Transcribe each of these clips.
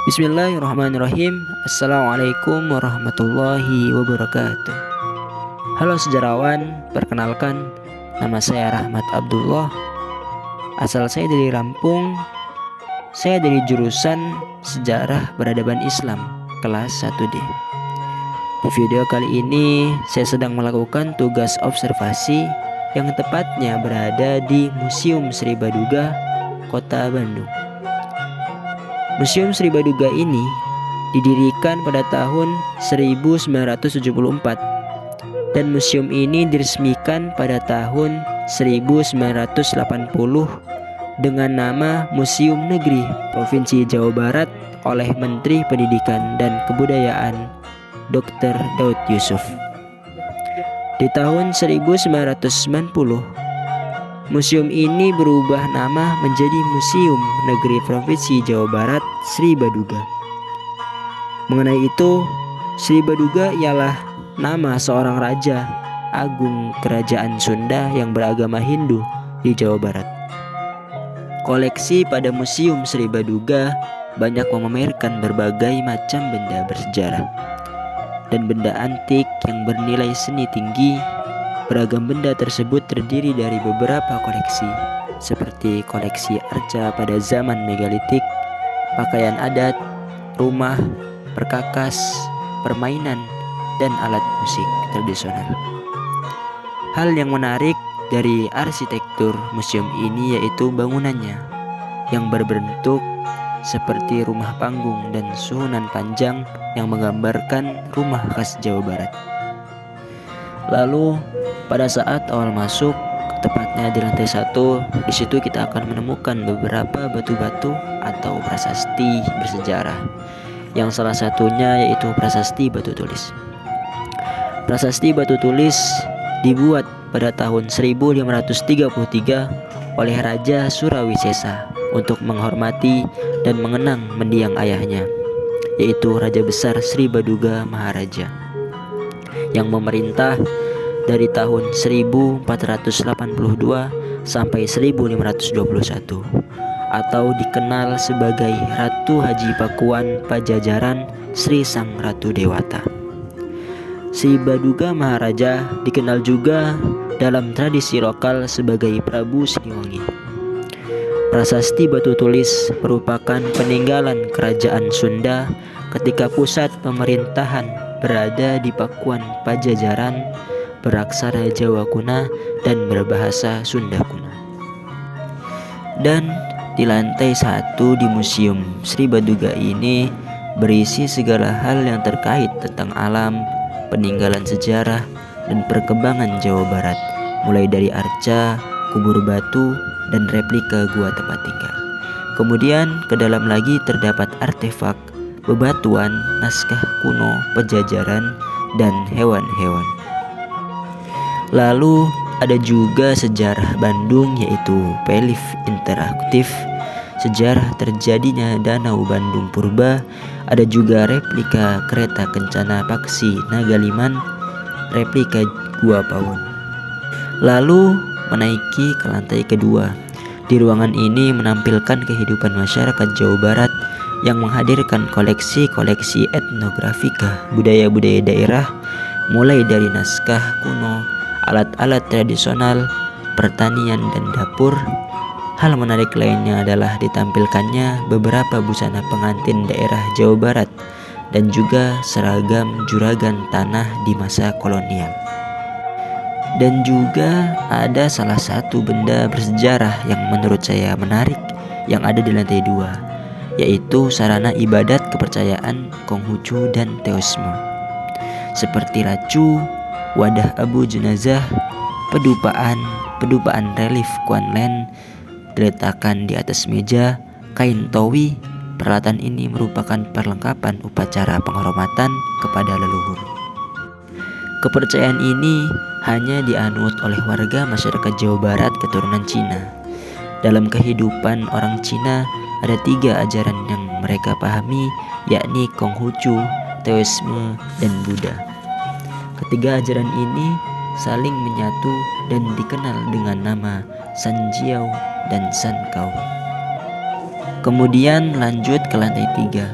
Bismillahirrahmanirrahim. Assalamualaikum warahmatullahi wabarakatuh. Halo sejarawan, perkenalkan nama saya Rahmat Abdullah. Asal saya dari Lampung. Saya dari jurusan Sejarah Peradaban Islam kelas 1D. Di video kali ini saya sedang melakukan tugas observasi yang tepatnya berada di Museum Sri Baduga, Kota Bandung. Museum Sri Baduga ini didirikan pada tahun 1974 dan museum ini diresmikan pada tahun 1980 dengan nama Museum Negeri Provinsi Jawa Barat oleh Menteri Pendidikan dan Kebudayaan Dr. Daud Yusuf. Di tahun 1990 museum ini berubah nama menjadi Museum Negeri Provinsi Jawa Barat Sri Baduga. Mengenai itu, Sri Baduga ialah nama seorang raja agung kerajaan Sunda yang beragama Hindu di Jawa Barat. Koleksi pada Museum Sri Baduga banyak memamerkan berbagai macam benda bersejarah dan benda antik yang bernilai seni tinggi. Beragam benda tersebut terdiri dari beberapa koleksi, seperti koleksi arca pada zaman megalitik, pakaian adat, rumah, perkakas, permainan, dan alat musik tradisional. Hal yang menarik dari arsitektur museum ini yaitu bangunannya yang berbentuk seperti rumah panggung dan susunan panjang yang menggambarkan rumah khas Jawa Barat. Lalu pada saat awal masuk, tepatnya di lantai 1, di situ kita akan menemukan beberapa batu-batu atau prasasti bersejarah. Yang salah satunya yaitu prasasti batu tulis. Prasasti batu tulis dibuat pada tahun 1533 oleh Raja Surawisesa untuk menghormati dan mengenang mendiang ayahnya, yaitu Raja Besar Sri Baduga Maharaja, yang memerintah dari tahun 1482 sampai 1521 atau dikenal sebagai Ratu Haji Pakuan Pajajaran Sri Sang Ratu Dewata. Sri Baduga Maharaja dikenal juga dalam tradisi lokal sebagai Prabu Siliwangi. Prasasti batu tulis merupakan peninggalan kerajaan Sunda ketika pusat pemerintahan berada di Pakuan Pajajaran, beraksara Jawa kuna dan berbahasa Sunda kuna. Dan di lantai 1 di Museum Sri Baduga ini berisi segala hal yang terkait tentang alam, peninggalan sejarah, dan perkembangan Jawa Barat, mulai dari arca, kubur batu, dan replika gua tempat tinggal. Kemudian ke dalam lagi terdapat artefak, bebatuan, naskah kuno, pejajaran, dan hewan-hewan. Lalu ada juga sejarah Bandung, yaitu pelif interaktif, sejarah terjadinya Danau Bandung Purba, ada juga replika kereta kencana Paksi Nagaliman, replika Gua Pawon. Lalu menaiki ke lantai kedua. Di ruangan ini menampilkan kehidupan masyarakat Jawa Barat yang menghadirkan koleksi-koleksi etnografika budaya-budaya daerah, mulai dari naskah kuno, alat-alat tradisional, pertanian, dan dapur. Hal menarik lainnya adalah ditampilkannya beberapa busana pengantin daerah Jawa Barat dan juga seragam juragan tanah di masa kolonial. Dan juga ada salah satu benda bersejarah yang menurut saya menarik yang ada di lantai 2, yaitu sarana ibadat kepercayaan Konghucu dan Taoisme, seperti racu, wadah abu jenazah, pedupaan relief Kuanlen diletakkan di atas meja, kain towi. Peralatan ini merupakan perlengkapan upacara penghormatan kepada leluhur. Kepercayaan ini hanya dianut oleh warga masyarakat Jawa Barat keturunan Cina. Dalam kehidupan orang Cina ada 3 ajaran yang mereka pahami, yakni Konghucu, Taoisme, dan Buddha. Ketiga ajaran ini saling menyatu dan dikenal dengan nama Sanjiao dan Sankau. Kemudian lanjut ke lantai 3.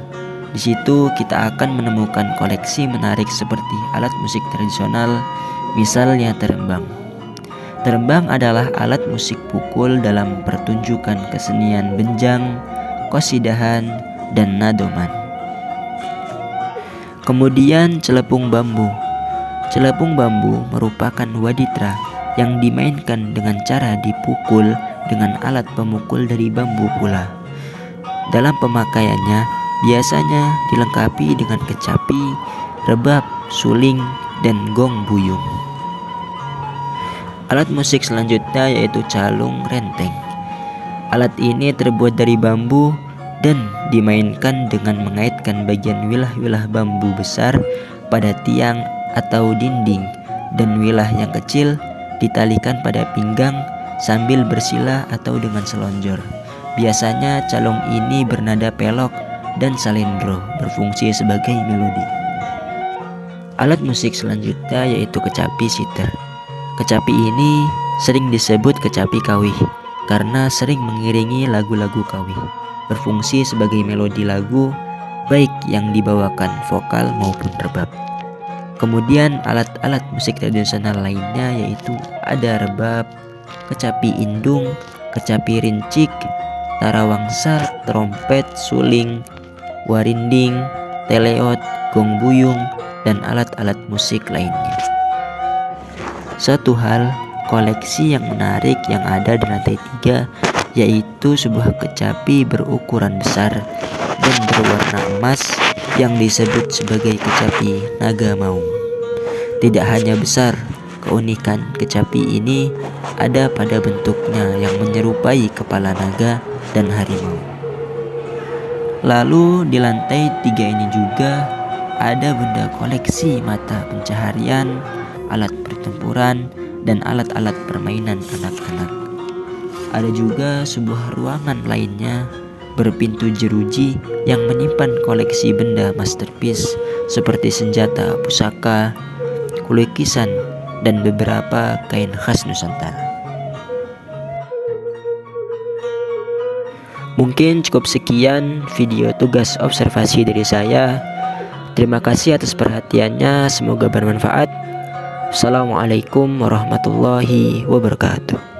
Di situ kita akan menemukan koleksi menarik seperti alat musik tradisional, misalnya terembang. Terembang adalah alat musik pukul dalam pertunjukan kesenian benjang, qasidahan, dan nadoman. Kemudian celepung bambu. Celepung bambu merupakan waditra yang dimainkan dengan cara dipukul dengan alat pemukul dari bambu pula. Dalam pemakaiannya biasanya dilengkapi dengan kecapi, rebab, suling, dan gong buyung. Alat musik selanjutnya yaitu calung renteng. Alat ini terbuat dari bambu dan dimainkan dengan mengaitkan bagian wilah-wilah bambu besar pada tiang atau dinding dan wilah yang kecil ditalikan pada pinggang sambil bersila atau dengan selonjor. Biasanya calung ini bernada pelok dan salendro, berfungsi sebagai melodi. Alat musik selanjutnya yaitu kecapi siter. Kecapi ini sering disebut kecapi kawih karena sering mengiringi lagu-lagu kawih, berfungsi sebagai melodi lagu baik yang dibawakan vokal maupun rebab. Kemudian alat-alat musik tradisional lainnya yaitu ada rebab, kecapi indung, kecapi rincik, tarawangsa, trompet, suling, warinding, teleot, gong buyung, dan alat-alat musik lainnya. Satu hal koleksi yang menarik yang ada di lantai 3 yaitu sebuah kecapi berukuran besar dan berwarna emas yang disebut sebagai kecapi naga maung. Tidak hanya besar, keunikan kecapi ini ada pada bentuknya yang menyerupai kepala naga dan harimau. Lalu di lantai 3 ini juga ada benda koleksi mata pencaharian, alat pertempuran, dan alat-alat permainan anak-anak. Ada juga sebuah ruangan lainnya berpintu jeruji yang menyimpan koleksi benda masterpiece seperti senjata, pusaka, lukisan, dan beberapa kain khas Nusantara. Mungkin cukup sekian video tugas observasi dari saya. Terima kasih atas perhatiannya, semoga bermanfaat. Assalamualaikum warahmatullahi wabarakatuh.